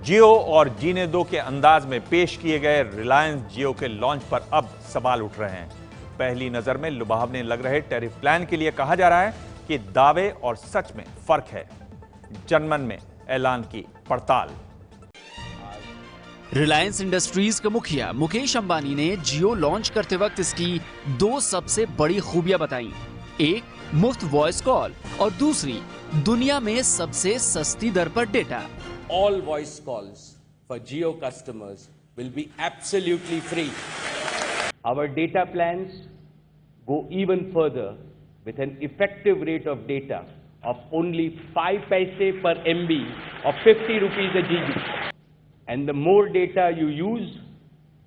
जियो और जीने दो के अंदाज में पेश किए गए रिलायंस जियो के लॉन्च पर अब सवाल उठ रहे हैं। पहली नजर में लुभावने लग रहे टैरिफ प्लान के लिए कहा जा रहा है कि दावे और सच में फर्क है। जनमन में ऐलान की पड़ताल। रिलायंस इंडस्ट्रीज के मुखिया मुकेश अंबानी ने जियो लॉन्च करते वक्त इसकी दो सबसे बड़ी खूबियां बताई। एक, मुफ्त वॉइस कॉल और दूसरी, दुनिया में सबसे सस्ती दर पर data. All voice calls for Jio customers will be absolutely free. Our data plans go even further with an effective rate of data of only 5 paise per MB or 50 rupees a GB. And the more data you use,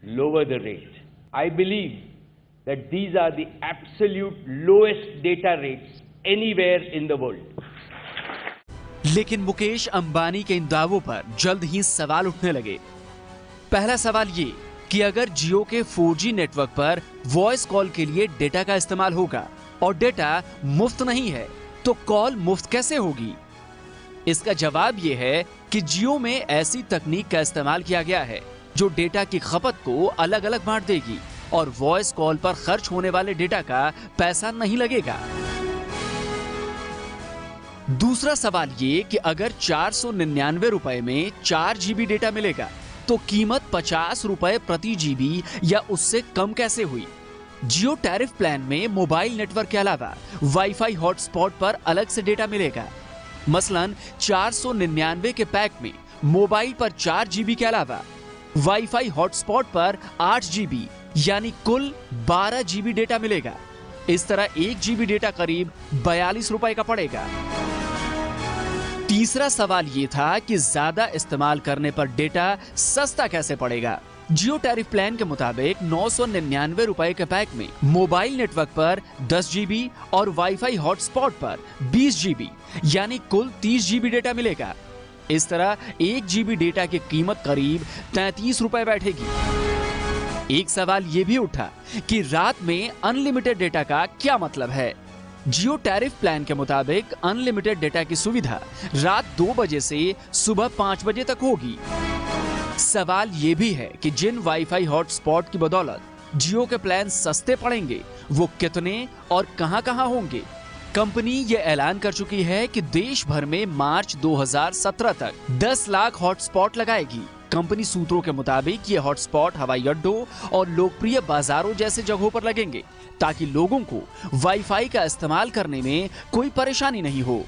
lower the rate. I believe that these are the absolute lowest data rates anywhere in the world. लेकिन मुकेश अंबानी के इन दावों पर जल्द ही सवाल उठने लगे। पहला सवाल ये कि अगर जियो के 4G नेटवर्क पर वॉइस कॉल के लिए डेटा का इस्तेमाल होगा और डेटा मुफ्त नहीं है, तो कॉल मुफ्त कैसे होगी? इसका जवाब ये है कि जियो में ऐसी तकनीक का इस्तेमाल किया गया है जो डेटा की खपत को अलग अलग बांट देगी और वॉइस कॉल पर खर्च होने वाले डेटा का पैसा नहीं लगेगा। दूसरा सवाल ये कि अगर 499 रुपए में 4 GB डेटा मिलेगा तो कीमत 50 रुपए प्रति GB या उससे कम कैसे हुई? जियो टैरिफ प्लान में मोबाइल नेटवर्क के अलावा वाईफाई हॉटस्पॉट पर अलग से डेटा मिलेगा। मसलन 499 के पैक में मोबाइल पर 4 GB के अलावा वाईफाई हॉटस्पॉट पर 8 GB यानी कुल 12 GB डेटा मिलेगा। इस तरह 1 GB डेटा करीब 42 रुपए का पड़ेगा। तीसरा सवाल यह था कि ज्यादा इस्तेमाल करने पर डेटा सस्ता कैसे पड़ेगा? जियो टैरिफ प्लान के मुताबिक 999 रुपए के पैक में मोबाइल नेटवर्क पर 10 GB और वाईफाई हॉटस्पॉट पर 20 GB यानी कुल 30 GB डेटा मिलेगा। इस तरह 1 GB डेटा की कीमत करीब 33 रुपए बैठेगी। एक सवाल यह भी उठा कि रात में अनलिमिटेड डेटा का क्या मतलब है? जियो टैरिफ प्लान के मुताबिक अनलिमिटेड डेटा की सुविधा रात 2 बजे से सुबह 5 बजे तक होगी। सवाल यह भी है कि जिन वाईफाई हॉटस्पॉट की बदौलत जियो के प्लान सस्ते पड़ेंगे वो कितने और कहां-कहां होंगे? कंपनी ये ऐलान कर चुकी है कि देश भर में मार्च 2017 तक 10 लाख हॉटस्पॉट लगाएगी। कंपनी सूत्रों के मुताबिक ये हॉटस्पॉट हवाई अड्डों और लोकप्रिय बाजारों जैसे जगहों पर लगेंगे ताकि लोगों को वाईफाई का इस्तेमाल करने में कोई परेशानी नहीं हो।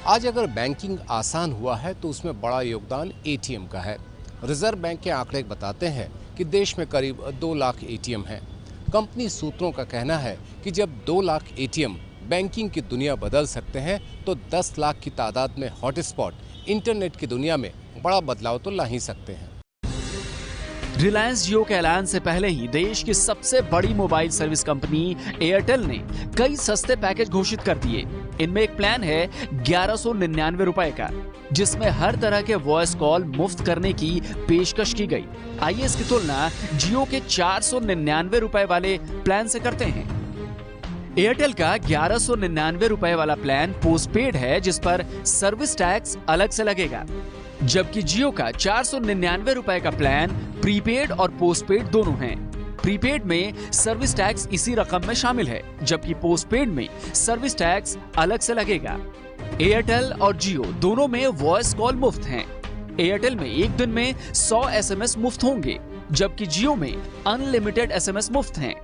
आज अगर बैंकिंग आसान हुआ है तो उसमें बड़ा योगदान एटीएम का है। रिजर्व बैंक के आंकड़े बताते हैं कि देश में करीब 2 लाख एटीएम हैं। कंपनी सूत्रों का कहना है कि जब 2 लाख एटीएम बैंकिंग की दुनिया बदल सकते हैं तो 10 लाख की तादाद में हॉटस्पॉट इंटरनेट की दुनिया में बड़ा बदलाव तो ला ही सकते हैं। रिलायंस जियो के ऐलान से पहले ही देश की सबसे बड़ी मोबाइल सर्विस कंपनी एयरटेल ने कई सस्ते पैकेज घोषित कर दिए। इनमें एक प्लान है 1199 रुपए का, जिसमें हर तरह के वॉइस कॉल मुफ्त करने की पेशकश की गई। आइए इसकी तुलना जियो के 499 रुपए वाले प्लान से करते हैं। एयरटेल का 1199 रुपए वाला प्लान पोस्टपेड है, जिस पर सर्विस टैक्स अलग से लगेगा, जबकि जियो का 499 रुपए का प्लान प्रीपेड और पोस्टपेड दोनों हैं। प्रीपेड में सर्विस टैक्स इसी रकम में शामिल है, जबकि पोस्टपेड में सर्विस टैक्स अलग से लगेगा। एयरटेल और जियो दोनों में वॉइस कॉल मुफ्त हैं। एयरटेल में एक दिन में 100 SMS मुफ्त होंगे, जबकि जियो में अनलिमिटेड SMS मुफ्त हैं।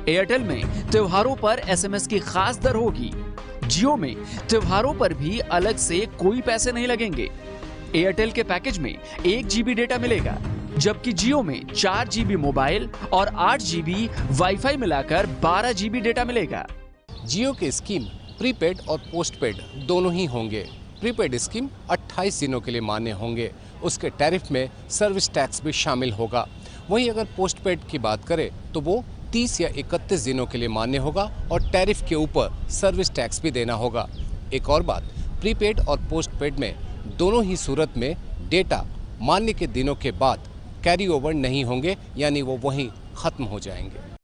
एयरटेल में त्योहारों पर SMS की खास दर होगी। जियो में त्योहारों पर भी अलग से कोई पैसे नहीं लगेंगे। एयरटेल के पैकेज में 1 GB डेटा मिलेगा, जबकि जियो में 4 GB मोबाइल और 8 GB वाईफाई मिलाकर 12 GB डेटा मिलेगा। जियो के स्कीम प्रीपेड और पोस्टपेड दोनों ही होंगे। प्रीपेड स्कीम 28 दिनों के लिए मान्य होंगे। उसके टैरिफ में सर्विस टैक्स भी शामिल होगा। वहीं अगर पोस्टपेड की बात करें तो वो 30 या 31 दिनों के लिए मान्य होगा और टैरिफ के ऊपर सर्विस टैक्स भी देना होगा। एक और बात, प्रीपेड और पोस्टपेड में दोनों ही सूरत में डेटा मान्य के दिनों के बाद कैरी ओवर नहीं होंगे, यानी वो वहीं खत्म हो जाएंगे।